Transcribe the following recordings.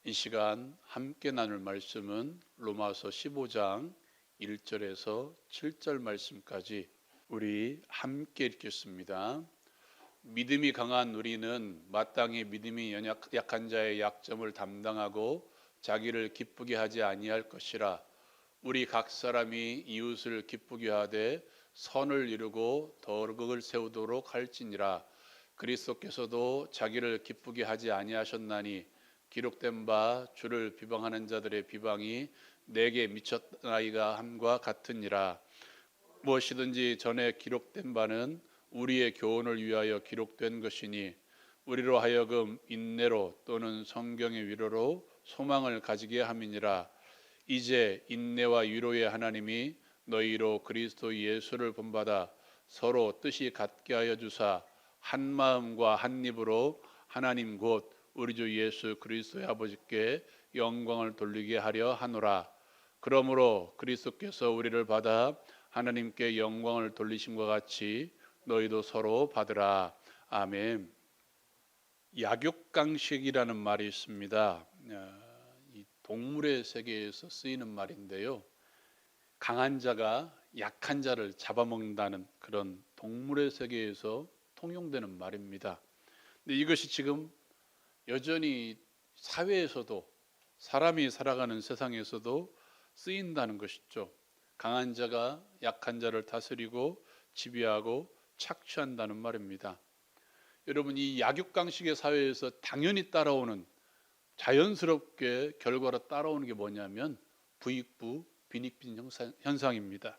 이 시간 함께 나눌 말씀은 로마서 15장 1절에서 7절 말씀까지 우리 함께 읽겠습니다. 믿음이 강한 우리는 마땅히 믿음이 약한 자의 약점을 담당하고 자기를 기쁘게 하지 아니할 것이라. 우리 각 사람이 이웃을 기쁘게 하되 선을 이루고 덕을 세우도록 할지니라. 그리스도께서도 자기를 기쁘게 하지 아니하셨나니 기록된 바 주를 비방하는 자들의 비방이 내게 미쳤나이다 함과 같으니라. 무엇이든지 전에 기록된 바는 우리의 교훈을 위하여 기록된 것이니 우리로 하여금 인내로 또는 성경의 위로로 소망을 가지게 함이니라. 이제 인내와 위로의 하나님이 너희로 그리스도 예수를 본받아 서로 뜻이 같게 하여 주사 한 마음과 한 입으로 하나님 곧 우리 주 예수 그리스도의 아버지께 영광을 돌리게 하려 하노라. 그러므로 그리스도께서 우리를 받아 하나님께 영광을 돌리심과 같이 너희도 서로 받으라. 아멘. 약육강식이라는 말이 있습니다. 이 동물의 세계에서 쓰이는 말인데요. 강한 자가 약한 자를 잡아먹는다는 그런 동물의 세계에서 통용되는 말입니다. 근데 이것이 지금 여전히 사회에서도 사람이 살아가는 세상에서도 쓰인다는 것이죠. 강한 자가 약한 자를 다스리고 지배하고 착취한다는 말입니다. 여러분, 이 약육강식의 사회에서 당연히 따라오는, 자연스럽게 결과로 따라오는 게 뭐냐면 부익부 빈익빈 현상입니다.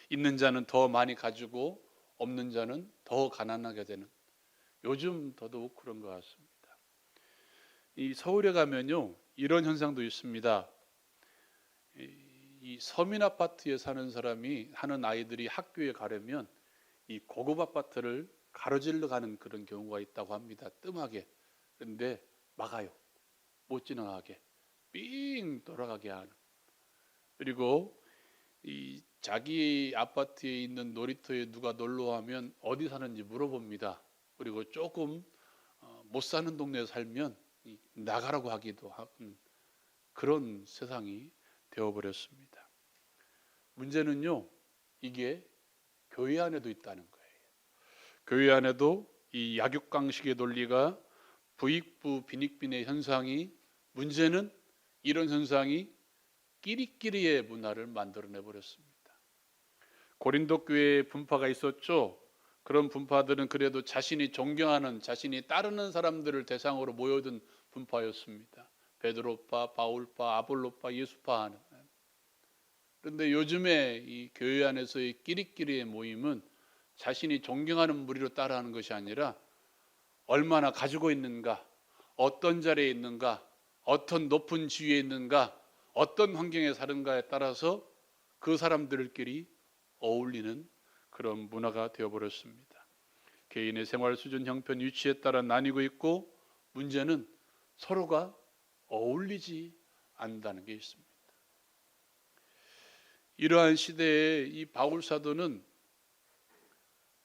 있는 자는 더 많이 가지고 없는 자는 더 가난하게 되는, 요즘 더더욱 그런 것 같습니다. 이 서울에 가면요, 이런 현상도 있습니다. 이 서민 아파트에 사는 사람이, 하는 아이들이 학교에 가려면 이 고급 아파트를 가로질러 가는 그런 경우가 있다고 합니다. 뜸하게. 그런데 막아요. 못 지나가게, 삥 돌아가게 하는. 그리고 이 자기 아파트에 있는 놀이터에 누가 놀러 와면 어디 사는지 물어봅니다. 그리고 조금 못 사는 동네에 살면 나가라고 하기도 하는 그런 세상이 되어버렸습니다. 문제는요, 이게 교회 안에도 있다는 거예요. 교회 안에도 이 약육강식의 논리가, 부익부 빈익빈의 현상이, 문제는 이런 현상이 끼리끼리의 문화를 만들어내 버렸습니다. 고린도 교회에 분파가 있었죠. 그런 분파들은 그래도 자신이 존경하는, 자신이 따르는 사람들을 대상으로 모여든 분파였습니다. 베드로파, 바울파, 아볼로파, 예수파 하는. 그런데 요즘에 이 교회 안에서의 끼리끼리의 모임은 자신이 존경하는 무리로 따라하는 것이 아니라 얼마나 가지고 있는가, 어떤 자리에 있는가, 어떤 높은 지위에 있는가, 어떤 환경에 사는가에 따라서 그 사람들끼리 어울리는 그런 문화가 되어버렸습니다. 개인의 생활 수준, 형편, 위치에 따라 나뉘고 있고, 문제는 서로가 어울리지 않는다는 게 있습니다. 이러한 시대에 이 바울 사도는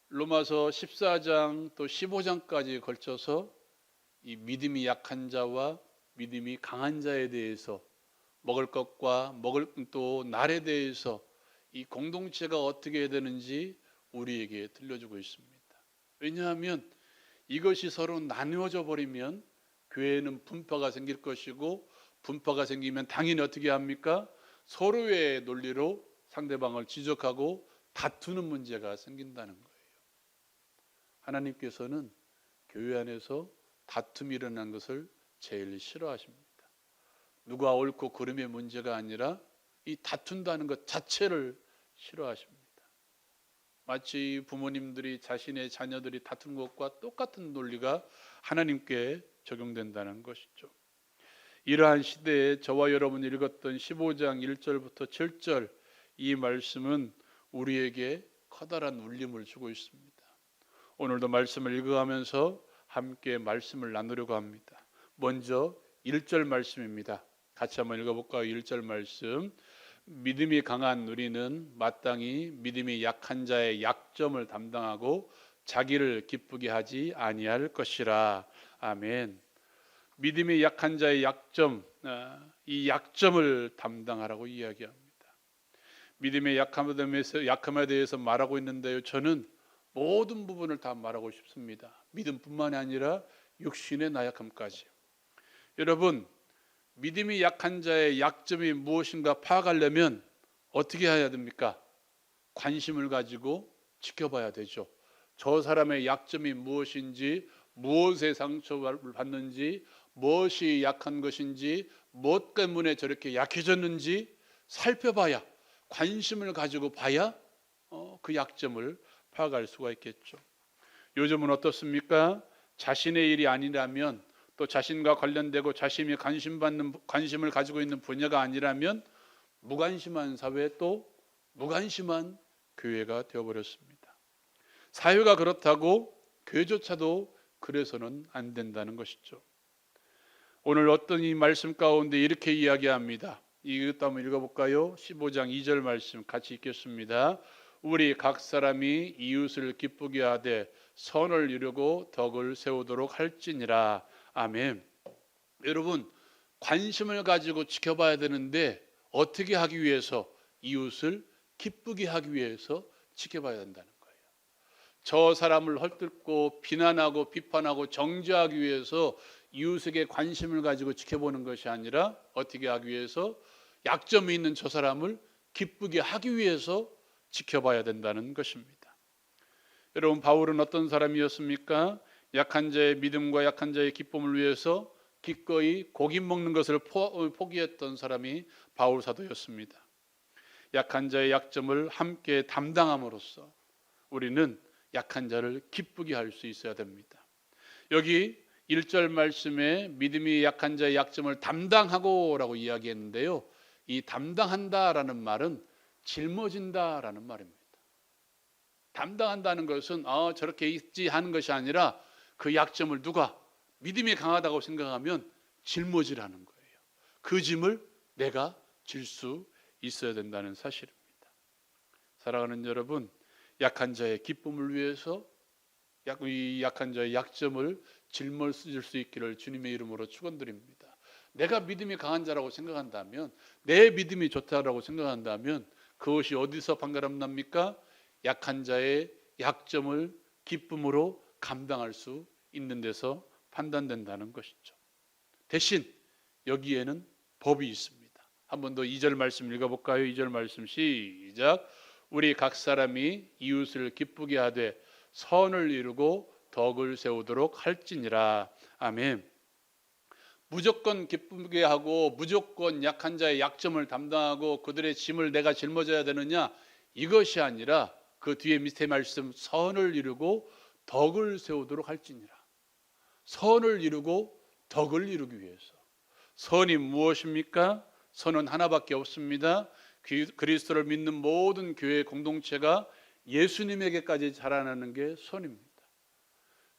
로마서 14장 또 15장까지 걸쳐서 이 믿음이 약한 자와 믿음이 강한 자에 대해서, 먹을 것과 먹을 또 날에 대해서 이 공동체가 어떻게 해야 되는지 우리에게 들려주고 있습니다. 왜냐하면 이것이 서로 나누어져 버리면 교회에는 분파가 생길 것이고, 분파가 생기면 당연히 어떻게 합니까? 서로의 논리로 상대방을 지적하고 다투는 문제가 생긴다는 거예요. 하나님께서는 교회 안에서 다툼이 일어난 것을 제일 싫어하십니다. 누가 옳고 그름의 문제가 아니라 이 다툰다는 것 자체를 싫어하십니다. 마치 부모님들이 자신의 자녀들이 다투는 것과 똑같은 논리가 하나님께 적용된다는 것이죠. 이러한 시대에 저와 여러분이 읽었던 15장 1절부터 7절, 이 말씀은 우리에게 커다란 울림을 주고 있습니다. 오늘도 말씀을 읽어가면서 함께 말씀을 나누려고 합니다. 먼저 1절 말씀입니다. 같이 한번 읽어볼까요? 1절 말씀. 믿음이 강한 우리는 마땅히 믿음이 약한 자의 약점을 담당하고 자기를 기쁘게 하지 아니할 것이라. 아멘. 믿음이 약한 자의 약점, 이 약점을 담당하라고 이야기합니다. 믿음의 약함에 대해서 말하고 있는데요, 저는 모든 부분을 다 말하고 싶습니다. 믿음뿐만이 아니라 육신의 나약함까지. 여러분, 믿음이 약한 자의 약점이 무엇인가 파악하려면 어떻게 해야 됩니까? 관심을 가지고 지켜봐야 되죠. 저 사람의 약점이 무엇인지, 무엇에 상처를 받는지, 무엇이 약한 것인지, 무엇 때문에 저렇게 약해졌는지 살펴봐야, 관심을 가지고 봐야 그 약점을 파악할 수가 있겠죠. 요즘은 어떻습니까? 자신의 일이 아니라면, 또 자신과 관련되고 자신이 관심을 가지고 있는 분야가 아니라면 무관심한 사회, 또 무관심한 교회가 되어버렸습니다. 사회가 그렇다고 교회조차도 그래서는 안 된다는 것이죠. 오늘 어떤 이 말씀 가운데 이렇게 이야기합니다. 이것도 한번 읽어볼까요? 15장 2절 말씀 같이 읽겠습니다. 우리 각 사람이 이웃을 기쁘게 하되 선을 이루고 덕을 세우도록 할지니라. 아멘. 여러분, 관심을 가지고 지켜봐야 되는데 어떻게 하기 위해서? 이웃을 기쁘게 하기 위해서 지켜봐야 된다는 거예요. 저 사람을 헐뜯고 비난하고 비판하고 정죄하기 위해서 이웃에게 관심을 가지고 지켜보는 것이 아니라 어떻게 하기 위해서? 약점이 있는 저 사람을 기쁘게 하기 위해서 지켜봐야 된다는 것입니다. 여러분, 바울은 어떤 사람이었습니까? 약한 자의 믿음과 약한 자의 기쁨을 위해서 기꺼이 고기 먹는 것을 포기했던 사람이 바울 사도였습니다. 약한 자의 약점을 함께 담당함으로써 우리는 약한 자를 기쁘게 할 수 있어야 됩니다. 여기 1절 말씀에 믿음이 약한 자의 약점을 담당하고 라고 이야기했는데요, 이 담당한다라는 말은 짊어진다라는 말입니다. 담당한다는 것은 저렇게 있지 하는 것이 아니라 그 약점을 누가 믿음이 강하다고 생각하면 짊어지라는 거예요. 그 짐을 내가 질 수 있어야 된다는 사실입니다. 사랑하는 여러분, 약한 자의 기쁨을 위해서 이 약한 자의 약점을 짊어질 수 있기를 주님의 이름으로 축원드립니다. 내가 믿음이 강한 자라고 생각한다면, 내 믿음이 좋다라고 생각한다면 그것이 어디서 판가름납니까? 약한 자의 약점을 기쁨으로 감당할 수 있는 데서 판단된다는 것이죠. 대신 여기에는 법이 있습니다. 한 번 더 2절 말씀 읽어볼까요? 2절 말씀 시작. 우리 각 사람이 이웃을 기쁘게 하되 선을 이루고 덕을 세우도록 할지니라. 아멘. 무조건 기쁘게 하고 무조건 약한 자의 약점을 담당하고 그들의 짐을 내가 짊어져야 되느냐? 이것이 아니라 그 뒤에 밑에 말씀, 선을 이루고 덕을 세우도록 할지니라. 선을 이루고 덕을 이루기 위해서. 선이 무엇입니까? 선은 하나밖에 없습니다. 그리스도를 믿는 모든 교회 공동체가 예수님에게까지 자라나는 게 선입니다.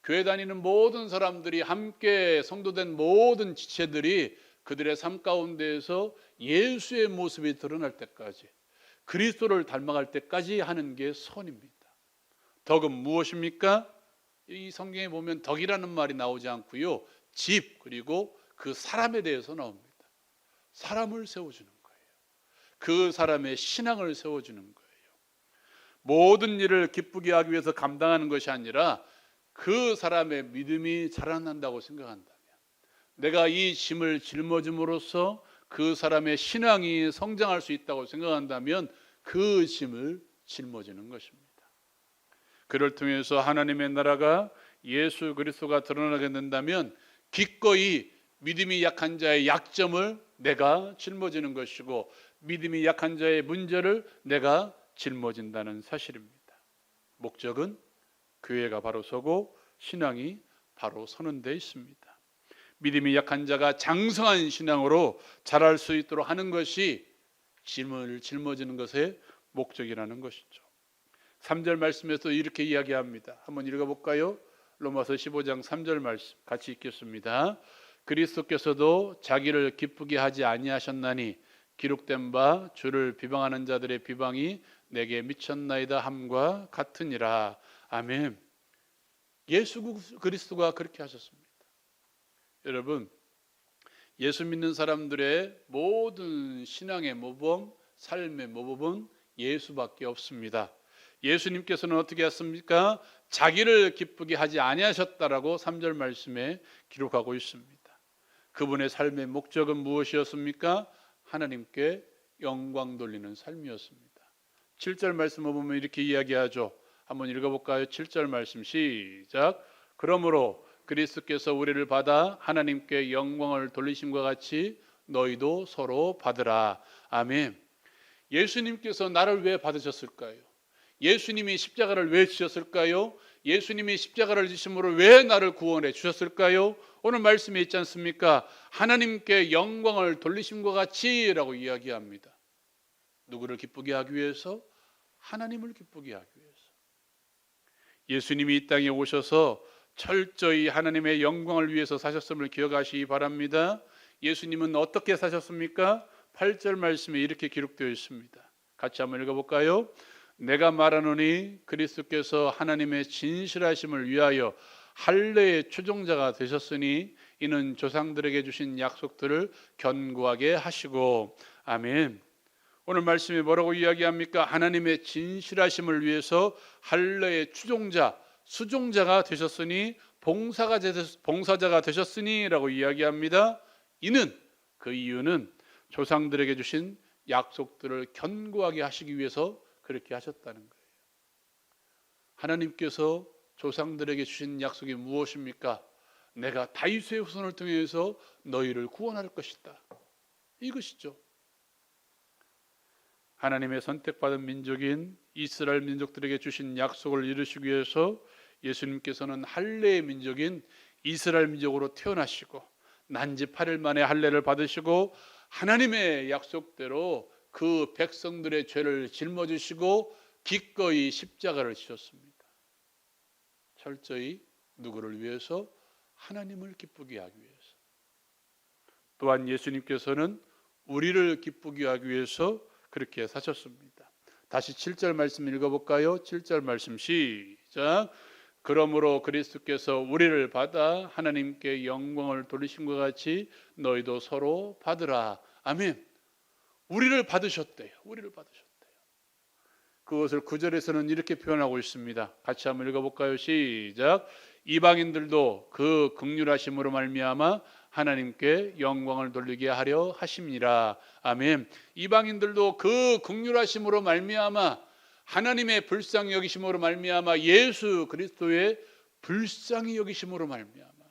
교회 다니는 모든 사람들이 함께 성도된 모든 지체들이 그들의 삶 가운데에서 예수의 모습이 드러날 때까지, 그리스도를 닮아갈 때까지 하는 게 선입니다. 덕은 무엇입니까? 이 성경에 보면 덕이라는 말이 나오지 않고요, 집, 그리고 그 사람에 대해서 나옵니다. 사람을 세워주는 거예요. 그 사람의 신앙을 세워주는 거예요. 모든 일을 기쁘게 하기 위해서 감당하는 것이 아니라 그 사람의 믿음이 자라난다고 생각한다면, 내가 이 짐을 짊어짐으로써 그 사람의 신앙이 성장할 수 있다고 생각한다면 그 짐을 짊어지는 것입니다. 그를 통해서 하나님의 나라가, 예수 그리스도가 드러나게 된다면 기꺼이 믿음이 약한 자의 약점을 내가 짊어지는 것이고, 믿음이 약한 자의 문제를 내가 짊어진다는 사실입니다. 목적은 교회가 바로 서고 신앙이 바로 서는 데 있습니다. 믿음이 약한 자가 장성한 신앙으로 자랄 수 있도록 하는 것이 짐을 짊어지는 것의 목적이라는 것이죠. 3절 말씀에서 이렇게 이야기합니다. 한번 읽어볼까요? 로마서 15장 3절 말씀 같이 읽겠습니다. 그리스도께서도 자기를 기쁘게 하지 아니하셨나니 기록된 바 주를 비방하는 자들의 비방이 내게 미쳤나이다 함과 같으니라. 아멘. 예수 그리스도가 그렇게 하셨습니다. 여러분, 예수 믿는 사람들의 모든 신앙의 모범, 삶의 모범은 예수밖에 없습니다. 예수님께서는 어떻게 했습니까? 자기를 기쁘게 하지 아니하셨다라고 3절 말씀에 기록하고 있습니다. 그분의 삶의 목적은 무엇이었습니까? 하나님께 영광 돌리는 삶이었습니다. 7절 말씀을 보면 이렇게 이야기하죠. 한번 읽어볼까요? 7절 말씀 시작. 그러므로 그리스도께서 우리를 받아 하나님께 영광을 돌리심과 같이 너희도 서로 받으라. 아멘. 예수님께서 나를 왜 받으셨을까요? 예수님이 십자가를 왜 지셨을까요? 예수님이 십자가를 지심으로 왜 나를 구원해 주셨을까요? 오늘 말씀에 있지 않습니까? 하나님께 영광을 돌리심과 같이 라고 이야기합니다. 누구를 기쁘게 하기 위해서? 하나님을 기쁘게 하기 위해서. 예수님이 이 땅에 오셔서 철저히 하나님의 영광을 위해서 사셨음을 기억하시기 바랍니다. 예수님은 어떻게 사셨습니까? 8절 말씀에 이렇게 기록되어 있습니다. 같이 한번 읽어볼까요? 내가 말하노니 그리스도께서 하나님의 진실하심을 위하여 할례의 추종자가 되셨으니 이는 조상들에게 주신 약속들을 견고하게 하시고. 아멘. 오늘 말씀이 뭐라고 이야기합니까? 하나님의 진실하심을 위해서 할례의 추종자, 수종자가 되셨으니 봉사자가 되셨으니 라고 이야기합니다. 그 이유는 조상들에게 주신 약속들을 견고하게 하시기 위해서 그렇게 하셨다는 거예요. 하나님께서 조상들에게 주신 약속이 무엇입니까? 내가 다윗의 후손을 통해서 너희를 구원할 것이다. 이것이죠. 하나님의 선택받은 민족인 이스라엘 민족들에게 주신 약속을 이루시기 위해서 예수님께서는 할례의 민족인 이스라엘 민족으로 태어나시고 난지 8일 만에 할례를 받으시고 하나님의 약속대로 그 백성들의 죄를 짊어지시고 기꺼이 십자가를 지셨습니다. 철저히 누구를 위해서? 하나님을 기쁘게 하기 위해서. 또한 예수님께서는 우리를 기쁘게 하기 위해서 그렇게 사셨습니다. 다시 7절 말씀 읽어볼까요? 7절 말씀 시작. 그러므로 그리스도께서 우리를 받아 하나님께 영광을 돌리심과 같이 너희도 서로 받으라. 아멘. 우리를 받으셨대요. 우리를 받으셨대요. 그것을 9절에서는 이렇게 표현하고 있습니다. 같이 한번 읽어볼까요? 시작. 이방인들도 그 긍휼하심으로 말미암아 하나님께 영광을 돌리게 하려 하심이라. 아멘. 이방인들도 그 긍휼하심으로 말미암아 하나님의 불쌍히 여기심으로 말미암아 예수 그리스도의 불쌍히 여기심으로 말미암아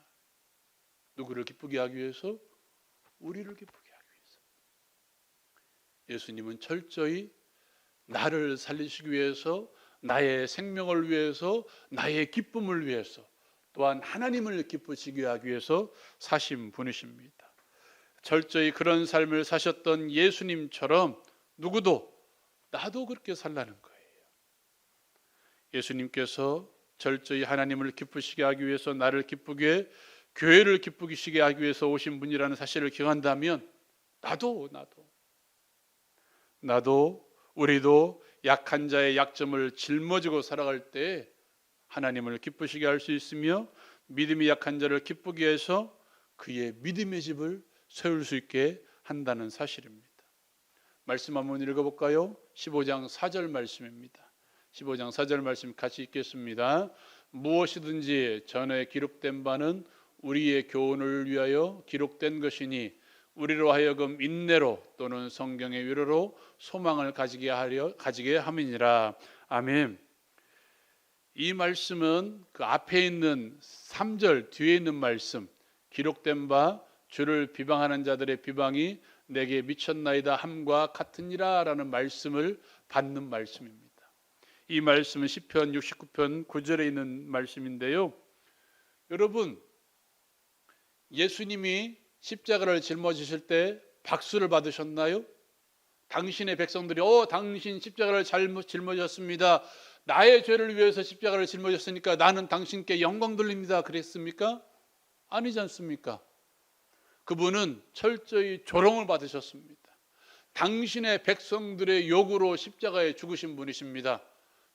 누구를 기쁘게 하기 위해서? 우리를 기쁘게 하기 위해서. 예수님은 철저히 나를 살리시기 위해서, 나의 생명을 위해서, 나의 기쁨을 위해서, 또한 하나님을 기쁘시게 하기 위해서 사신 분이십니다. 철저히 그런 삶을 사셨던 예수님처럼 나도 그렇게 살라는 거예요. 예수님께서 철저히 하나님을 기쁘시게 하기 위해서 나를 기쁘게, 교회를 기쁘시게 하기 위해서 오신 분이라는 사실을 기억한다면 우리도 약한 자의 약점을 짊어지고 살아갈 때 하나님을 기쁘시게 할 수 있으며 믿음이 약한 자를 기쁘게 해서 그의 믿음의 집을 세울 수 있게 한다는 사실입니다. 말씀 한번 읽어볼까요? 15장 4절 말씀입니다. 15장 4절 말씀 같이 읽겠습니다. 무엇이든지 전에 기록된 바는 우리의 교훈을 위하여 기록된 것이니 우리로 하여금 인내로 또는 성경의 위로로 소망을 가지게 함이니라. 아멘. 이 말씀은 그 앞에 있는 3절 뒤에 있는 말씀, 기록된 바 주를 비방하는 자들의 비방이 내게 미쳤나이다 함과 같으니라 라는 말씀을 받는 말씀입니다. 이 말씀은 시편 69편 9절에 있는 말씀인데요. 여러분, 예수님이 십자가를 짊어지실 때 박수를 받으셨나요? 당신의 백성들이 당신 십자가를 짊어졌습니다. 나의 죄를 위해서 십자가를 짊어졌으니까 나는 당신께 영광 돌립니다. 그랬습니까? 아니지 않습니까? 그분은 철저히 조롱을 받으셨습니다. 당신의 백성들의 요구로 십자가에 죽으신 분이십니다.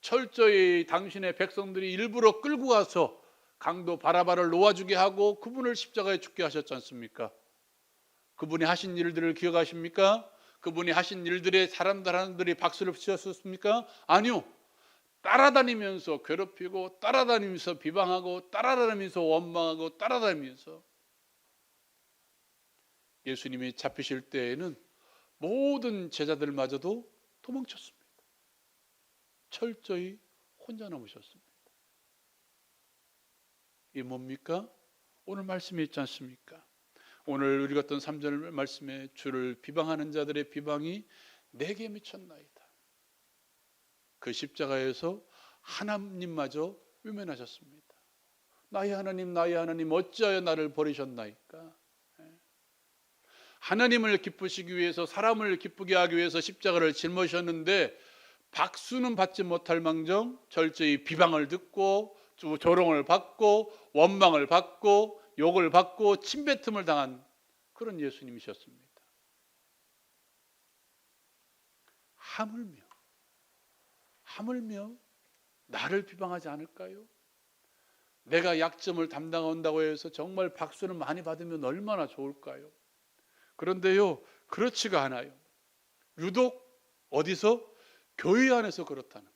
철저히 당신의 백성들이 일부러 끌고 가서 강도 바라바를 놓아주게 하고 그분을 십자가에 죽게 하셨지 않습니까? 그분이 하신 일들을 기억하십니까? 그분이 하신 일들에 사람들이 박수를 치셨습니까? 아니요. 따라다니면서 괴롭히고, 따라다니면서 비방하고, 따라다니면서 원망하고, 따라다니면서 예수님이 잡히실 때에는 모든 제자들마저도 도망쳤습니다. 철저히 혼자 남으셨습니다. 이게 뭡니까? 오늘 말씀이 있지 않습니까? 오늘 우리 같은 3절 말씀에 주를 비방하는 자들의 비방이 내게 미쳤나이다. 그 십자가에서 하나님마저 외면하셨습니다. 나의 하나님 어찌하여 나를 버리셨나이까? 하나님을 기쁘시기 위해서, 사람을 기쁘게 하기 위해서 십자가를 짊어지셨는데 박수는 받지 못할 망정 철저히 비방을 듣고 조롱을 받고 원망을 받고 욕을 받고 침뱉음을 당한 그런 예수님이셨습니다. 하물며 나를 비방하지 않을까요? 내가 약점을 담당한다고 해서 정말 박수를 많이 받으면 얼마나 좋을까요? 그런데요, 그렇지가 않아요. 유독 어디서? 교회 안에서 그렇다는 거예요.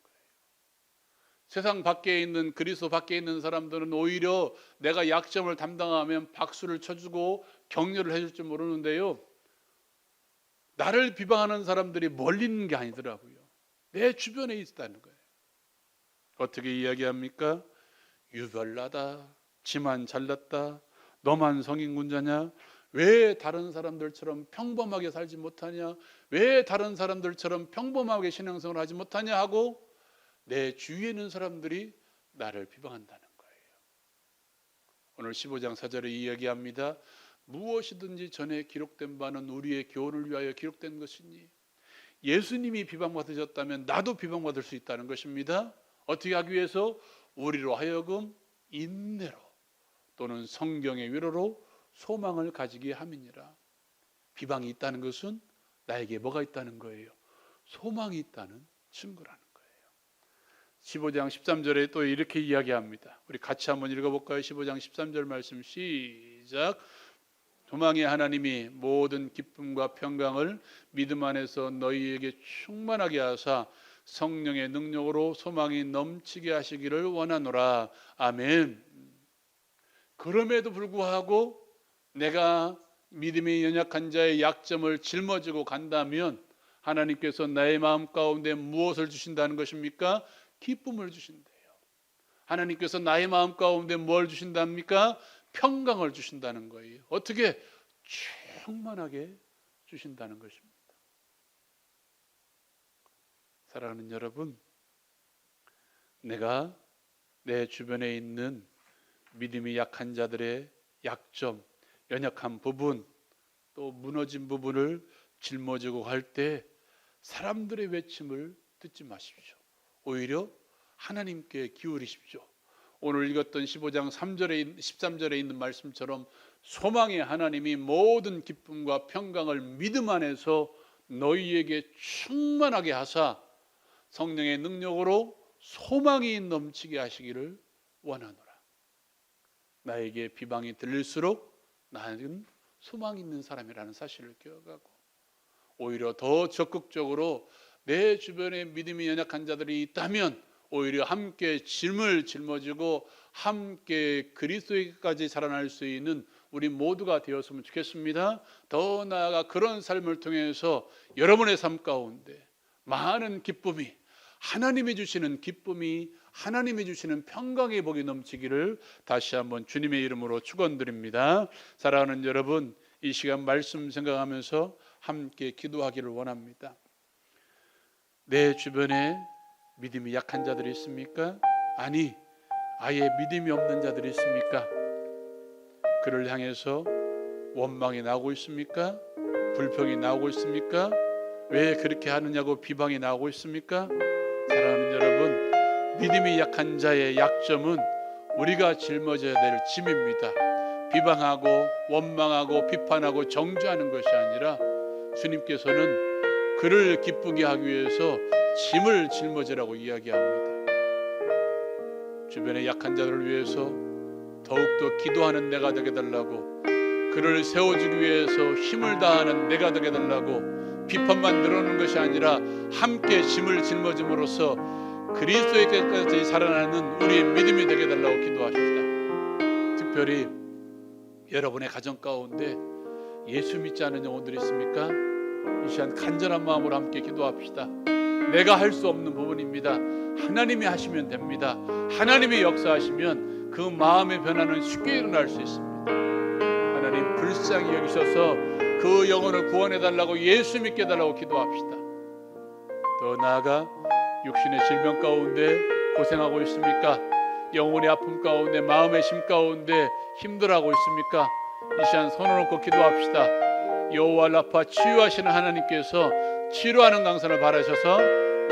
세상 밖에 있는, 그리스도 밖에 있는 사람들은 오히려 내가 약점을 담당하면 박수를 쳐주고 격려를 해줄 줄 모르는데요, 나를 비방하는 사람들이 멀리 있는 게 아니더라고요. 내 주변에 있다는 거예요. 어떻게 이야기합니까? 유별나다, 지만 잘났다, 너만 성인군자냐, 왜 다른 사람들처럼 평범하게 살지 못하냐, 왜 다른 사람들처럼 평범하게 신앙생활을 하지 못하냐 하고 내 주위에 있는 사람들이 나를 비방한다는 거예요. 오늘 15장 4절에 이야기합니다. 무엇이든지 전에 기록된 바는 우리의 교훈을 위하여 기록된 것이니, 예수님이 비방받으셨다면 나도 비방받을 수 있다는 것입니다. 어떻게 하기 위해서? 우리로 하여금 인내로 또는 성경의 위로로 소망을 가지게 함이니라. 비방이 있다는 것은 나에게 뭐가 있다는 거예요? 소망이 있다는 증거라는 거예요. 15장 13절에 또 이렇게 이야기합니다. 우리 같이 한번 읽어볼까요? 15장 13절 말씀 시작. 소망의 하나님이 모든 기쁨과 평강을 믿음 안에서 너희에게 충만하게 하사 성령의 능력으로 소망이 넘치게 하시기를 원하노라. 아멘. 그럼에도 불구하고 내가 믿음이 연약한 자의 약점을 짊어지고 간다면 하나님께서 나의 마음 가운데 무엇을 주신다는 것입니까? 기쁨을 주신대요. 하나님께서 나의 마음 가운데 뭘 주신답니까? 평강을 주신다는 거예요. 어떻게? 충만하게 주신다는 것입니다. 사랑하는 여러분, 내가 내 주변에 있는 믿음이 약한 자들의 약점, 연약한 부분, 또 무너진 부분을 짊어지고 갈 때 사람들의 외침을 듣지 마십시오. 오히려 하나님께 기울이십시오. 오늘 읽었던 15장 13절에 있는 말씀처럼 소망의 하나님이 모든 기쁨과 평강을 믿음 안에서 너희에게 충만하게 하사 성령의 능력으로 소망이 넘치게 하시기를 원하노라. 나에게 비방이 들릴수록 나는 소망 있는 사람이라는 사실을 기억하고 오히려 더 적극적으로 내 주변에 믿음이 연약한 자들이 있다면 오히려 함께 짐을 짊어지고 함께 그리스도에게까지 자라날 수 있는 우리 모두가 되었으면 좋겠습니다. 더 나아가 그런 삶을 통해서 여러분의 삶 가운데 많은 기쁨이, 하나님이 주시는 기쁨이, 하나님이 주시는 평강의 복이 넘치기를 다시 한번 주님의 이름으로 축원드립니다. 사랑하는 여러분, 이 시간 말씀 생각하면서 함께 기도하기를 원합니다. 내 주변에 믿음이 약한 자들이 있습니까? 아니, 아예 믿음이 없는 자들이 있습니까? 그를 향해서 원망이 나오고 있습니까? 불평이 나오고 있습니까? 왜 그렇게 하느냐고 비방이 나오고 있습니까? 사랑하는 여러분, 믿음이 약한 자의 약점은 우리가 짊어져야 될 짐입니다. 비방하고 원망하고 비판하고 정죄하는 것이 아니라 주님께서는 그를 기쁘게 하기 위해서 짐을 짊어지라고 이야기합니다. 주변의 약한 자를 위해서 더욱더 기도하는 내가 되게 달라고, 그를 세워주기 위해서 힘을 다하는 내가 되게 달라고, 비판만 늘어놓는 것이 아니라 함께 짐을 짊어짐으로써 그리스도에게까지 살아나는 우리의 믿음이 되게 달라고 기도하십시다. 특별히 여러분의 가정 가운데 예수 믿지 않는 영혼들이 있습니까? 이 시간 간절한 마음으로 함께 기도합시다. 내가 할 수 없는 부분입니다. 하나님이 하시면 됩니다. 하나님이 역사하시면 그 마음의 변화는 쉽게 일어날 수 있습니다. 하나님 불쌍히 여기셔서 그 영혼을 구원해달라고, 예수 믿게 해달라고 기도합시다. 더 나아가 육신의 질병 가운데 고생하고 있습니까? 영혼의 아픔 가운데, 마음의 심 가운데 힘들어하고 있습니까? 이 시간 손을 놓고 기도합시다. 여호와 라파 치유하시는 하나님께서 치료하는 강선을 바라셔서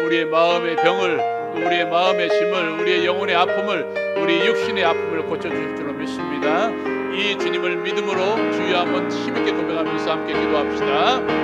우리의 마음의 병을, 우리의 마음의 짐을, 우리의 영혼의 아픔을, 우리 육신의 아픔을 고쳐주실 줄로 믿습니다. 이 주님을 믿음으로 주여 한번 힘있게 고백하면서 함께 기도합시다.